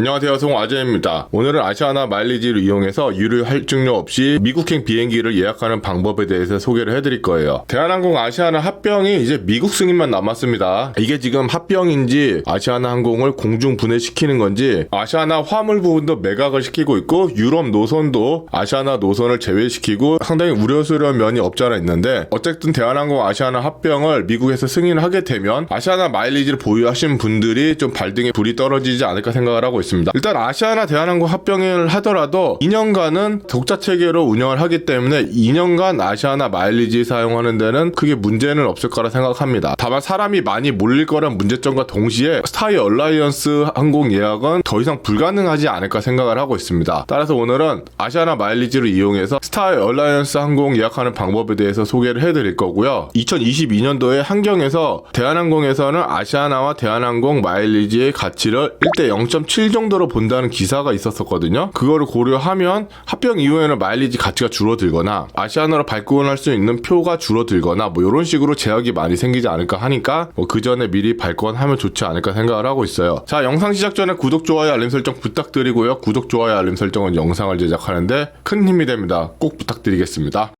안녕하세요, 송아재입니다. 오늘은 아시아나 마일리지를 이용해서 유류 할증료 없이 미국행 비행기를 예약하는 방법에 대해서 소개를 해드릴 거예요. 대한항공 아시아나 합병이 이제 미국 승인만 남았습니다. 이게 지금 합병인지 아시아나 항공을 공중 분해시키는 건지 아시아나 화물 부분도 매각을 시키고 있고 유럽 노선도 아시아나 노선을 제외시키고 상당히 우려스러운 면이 없지 않아 있는데, 어쨌든 대한항공 아시아나 합병을 미국에서 승인하게 되면 아시아나 마일리지를 보유하신 분들이 좀 발등에 불이 떨어지지 않을까 생각을 하고 있습니다. 일단 아시아나 대한항공 합병을 하더라도 2년간은 독자 체계로 운영을 하기 때문에 2년간 아시아나 마일리지 사용하는 데는 크게 문제는 없을 거라 생각합니다. 다만 사람이 많이 몰릴 거란 문제점과 동시에 스타이 얼라이언스 항공 예약은 더 이상 불가능하지 않을까 생각을 하고 있습니다. 따라서 오늘은 아시아나 마일리지를 이용해서 스타이 얼라이언스 항공 예약하는 방법에 대해서 소개를 해드릴 거고요. 2022년도에 한경에서 대한항공에서는 아시아나와 대한항공 마일리지의 가치를 1대 0.7 정도로 본다는 기사가 있었거든요. 그거를 고려하면 합병 이후에는 마일리지 가치가 줄어들거나 아시아나로 발권할 수 있는 표가 줄어들거나 이런 식으로 제약이 많이 생기지 않을까 하니까 그 전에 미리 발권하면 좋지 않을까 생각을 하고 있어요. 자, 영상 시작 전에 구독, 좋아요, 알림 설정 부탁드리고요. 구독, 좋아요, 알림 설정은 영상을 제작하는데 큰 힘이 됩니다. 꼭 부탁드리겠습니다.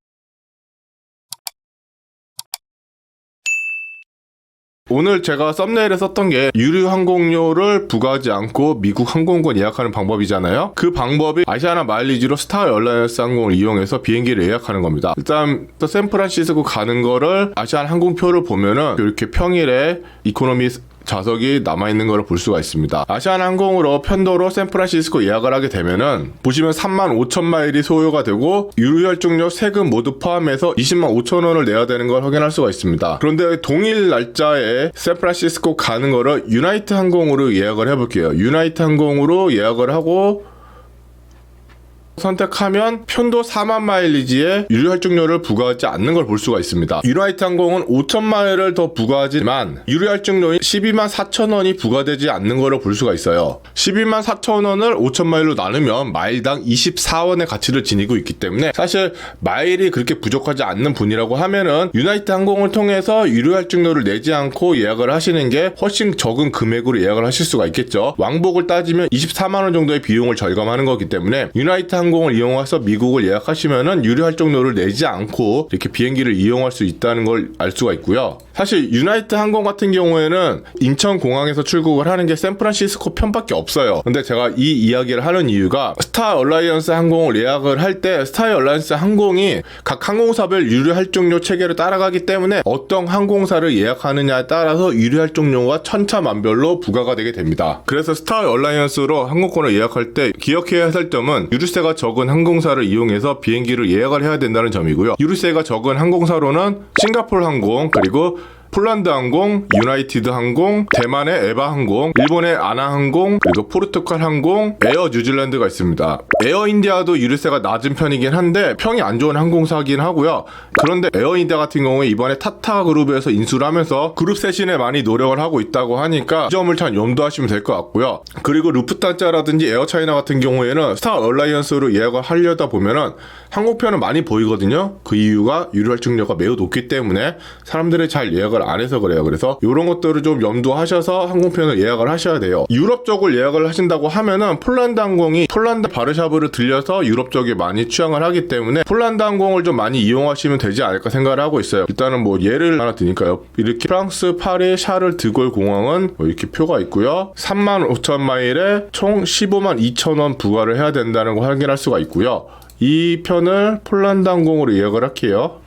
오늘 제가 썸네일에 썼던 게 유류 항공료를 부과하지 않고 미국 항공권 예약하는 방법이잖아요. 그 방법이 아시아나 마일리지로 스타 얼라이언스 항공을 이용해서 비행기를 예약하는 겁니다. 일단 샌프란시스코 가는 거를 아시아나 항공표를 보면은 이렇게 평일에 이코노미 좌석이 남아있는 걸 볼 수가 있습니다. 아시아나 항공으로 편도로 샌프란시스코 예약을 하게 되면은 보시면 35,000마일이 소요가 되고 유류혈증료 세금 모두 포함해서 205,000원을 내야 되는 걸 확인할 수가 있습니다. 그런데 동일 날짜에 샌프란시스코 가는 거를 유나이트 항공으로 예약을 해볼게요. 유나이트 항공으로 예약을 하고 선택하면 편도 4만 마일리지에 유류할증료를 부과하지 않는 걸 볼 수가 있습니다. 유나이트 항공은 5,000마일을 더 부과하지만 유류할증료인 124,000원이 부과되지 않는 걸 볼 수가 있어요. 124,000원을 5,000마일로 나누면 마일당 24원의 가치를 지니고 있기 때문에 사실 마일이 그렇게 부족하지 않는 분이라고 하면은 유나이트 항공을 통해서 유류할증료를 내지 않고 예약을 하시는 게 훨씬 적은 금액으로 예약을 하실 수가 있겠죠. 왕복을 따지면 24만원 정도의 비용을 절감하는 거기 때문에 유나이트 항공을 이용해서 미국을 예약하시면은 유류할증료를 내지 않고 이렇게 비행기를 이용할 수 있다는 걸 알 수가 있고요. 사실 유나이트 항공 같은 경우에는 인천공항에서 출국을 하는 게 샌프란시스코 편밖에 없어요. 근데 제가 이 이야기를 하는 이유가 스타 얼라이언스 항공을 예약을 할 때 스타 얼라이언스 항공이 각 항공사별 유류할증료 체계를 따라가기 때문에 어떤 항공사를 예약하느냐에 따라서 유류할증료가 천차만별로 부과가 되게 됩니다. 그래서 스타 얼라이언스로 항공권을 예약할 때 기억해야 할 점은 유류세가 적은 항공사를 이용해서 비행기를 예약을 해야 된다는 점이고요. 유류세가 적은 항공사로는 싱가포르 항공, 그리고 폴란드 항공, 유나이티드 항공, 대만의 에바 항공, 일본의 아나 항공, 그리고 포르투갈 항공, 에어 뉴질랜드가 있습니다. 에어 인디아도 유류세가 낮은 편이긴 한데 평이 안 좋은 항공사긴 하고요. 그런데 에어 인디아 같은 경우에 이번에 타타 그룹에서 인수를 하면서 그룹 쇄신에 많이 노력을 하고 있다고 하니까 이 점을 참 염두하시면 될 것 같고요. 그리고 루프탄자라든지 에어 차이나 같은 경우에는 스타 얼라이언스로 예약을 하려다 보면은 항공편은 많이 보이거든요. 그 이유가 유류할증료가 매우 높기 때문에 사람들이 잘 예약을 안 해서 그래요. 그래서 이런 것들을 좀 염두하셔서 항공편을 예약을 하셔야 돼요. 유럽 쪽을 예약을 하신다고 하면은 폴란드 항공이 폴란드 바르샤브를 들려서 유럽 쪽에 많이 취항을 하기 때문에 폴란드 항공을 좀 많이 이용하시면 되지 않을까 생각을 하고 있어요. 일단은 뭐 예를 하나 드니까요. 이렇게 프랑스 파리 샤를 드골 공항은 이렇게 표가 있고요. 35,000마일에 총 152,000원 부과를 해야 된다는 거 확인할 수가 있고요. 이 편을 폴란드 항공으로 예약을 할게요.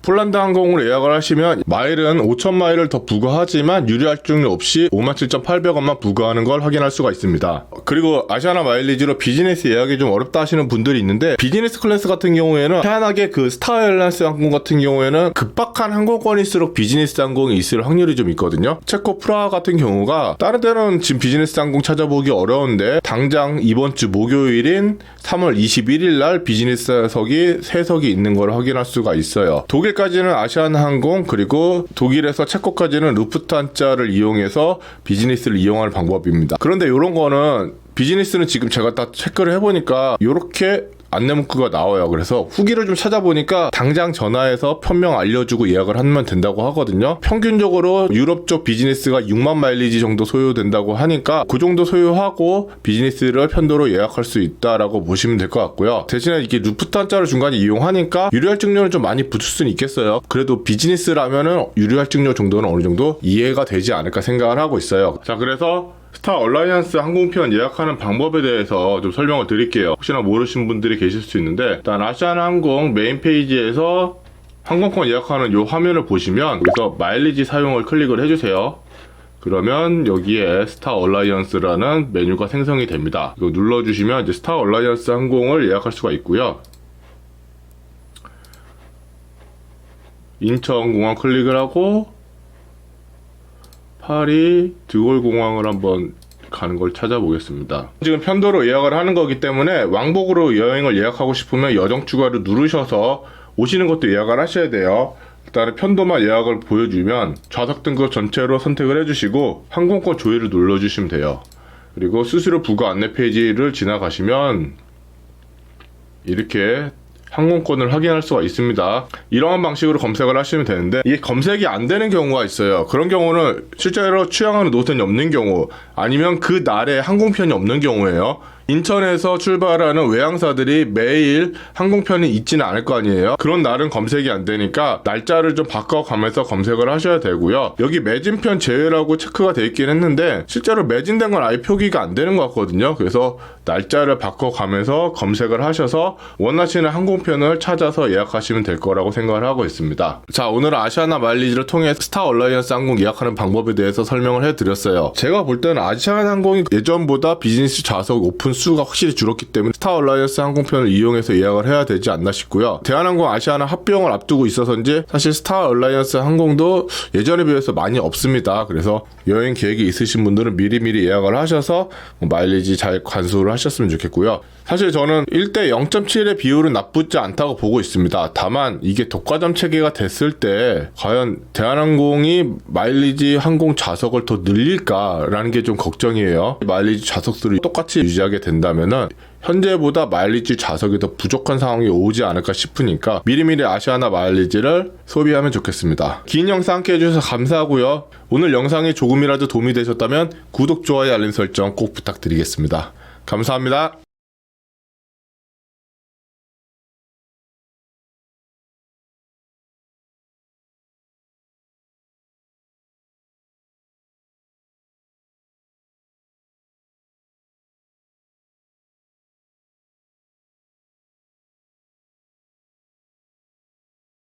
폴란드 항공으로 예약을 하시면 마일은 5,000마일을 더 부과하지만 유류할증료 없이 57,800원만 부과하는 걸 확인할 수가 있습니다. 그리고 아시아나 마일리지로 비즈니스 예약이 좀 어렵다 하시는 분들이 있는데, 비즈니스 클래스 같은 경우에는 희한하게 그 스타 에어라인스 항공 같은 경우에는 급박한 항공권일수록 비즈니스 항공이 있을 확률이 좀 있거든요. 체코 프라하 같은 경우가 다른 데는 지금 비즈니스 항공 찾아보기 어려운데 당장 이번 주 목요일인 3월 21일 날 비즈니스석이 3석이 있는 걸 확인할 수가 있어요. 독일까지는 아시아나 항공, 그리고 독일에서 체코까지는 루프탄자를 이용해서 비즈니스를 이용하는 방법입니다. 그런데 이런 거는 비즈니스는 지금 제가 다 체크를 해보니까 이렇게 안내 문구가 나와요. 그래서 후기를 좀 찾아보니까 당장 전화해서 편명 알려주고 예약을 하면 된다고 하거든요. 평균적으로 유럽 쪽 비즈니스가 6만 마일리지 정도 소요된다고 하니까 그 정도 소요하고 비즈니스를 편도로 예약할 수 있다라고 보시면 될 것 같고요. 대신에 이게 루프탄자를 중간에 이용하니까 유료 할증료는 좀 많이 붙을 수는 있겠어요. 그래도 비즈니스라면은 유료 할증료 정도는 어느 정도 이해가 되지 않을까 생각을 하고 있어요. 자, 그래서 스타 얼라이언스 항공편 예약하는 방법에 대해서 좀 설명을 드릴게요. 혹시나 모르시는 분들이 계실 수 있는데, 일단 아시아나항공 메인 페이지에서 항공권 예약하는 이 화면을 보시면 여기서 마일리지 사용을 클릭을 해주세요. 그러면 여기에 스타 얼라이언스라는 메뉴가 생성이 됩니다. 이거 눌러주시면 이제 스타 얼라이언스 항공을 예약할 수가 있고요. 인천공항 클릭을 하고 파리 드골공항을 한번 가는 걸 찾아보겠습니다. 지금 편도로 예약을 하는 거기 때문에 왕복으로 여행을 예약하고 싶으면 여정 추가를 누르셔서 오시는 것도 예약을 하셔야 돼요. 일단은 편도만 예약을 보여주면 좌석 등급 전체로 선택을 해주시고 항공권 조회를 눌러주시면 돼요. 그리고 수수료 부과 안내 페이지를 지나가시면 이렇게 항공권을 확인할 수가 있습니다. 이러한 방식으로 검색을 하시면 되는데 이게 검색이 안 되는 경우가 있어요. 그런 경우는 실제로 취향하는 노선이 없는 경우, 아니면 그 날에 항공편이 없는 경우예요. 인천에서 출발하는 외항사들이 매일 항공편이 있지는 않을 거 아니에요. 그런 날은 검색이 안 되니까 날짜를 좀 바꿔가면서 검색을 하셔야 되고요. 여기 매진편 제외라고 체크가 돼 있긴 했는데 실제로 매진된 건 아예 표기가 안 되는 것 같거든요. 그래서 날짜를 바꿔가면서 검색을 하셔서 원하시는 항공편을 찾아서 예약하시면 될 거라고 생각을 하고 있습니다. 자, 오늘은 아시아나 마일리지를 통해 스타 얼라이언스 항공 예약하는 방법에 대해서 설명을 해드렸어요. 제가 볼 때는 아시아나 항공이 예전보다 비즈니스 좌석 오픈 수가 확실히 줄었기 때문에 스타 얼라이언스 항공편을 이용해서 예약을 해야 되지 않나 싶고요. 대한항공 아시아나 합병을 앞두고 있어서인지 사실 스타 얼라이언스 항공도 예전에 비해서 많이 없습니다. 그래서 여행 계획이 있으신 분들은 미리미리 예약을 하셔서 마일리지 잘 관수를 하셨으면 좋겠고요. 사실 저는 1대 0.7의 비율은 나쁘지 않다고 보고 있습니다. 다만 이게 독과점 체계가 됐을 때 과연 대한항공이 마일리지 항공 좌석을 더 늘릴까라는 게 좀 걱정이에요. 마일리지 좌석 수를 똑같이 유지하게 된다면은 현재보다 마일리지 좌석이 더 부족한 상황이 오지 않을까 싶으니까 미리미리 아시아나 마일리지를 소비하면 좋겠습니다. 긴 영상 함께 해주셔서 감사하고요. 오늘 영상이 조금이라도 도움이 되셨다면 구독, 좋아요, 알림 설정 꼭 부탁드리겠습니다. 감사합니다.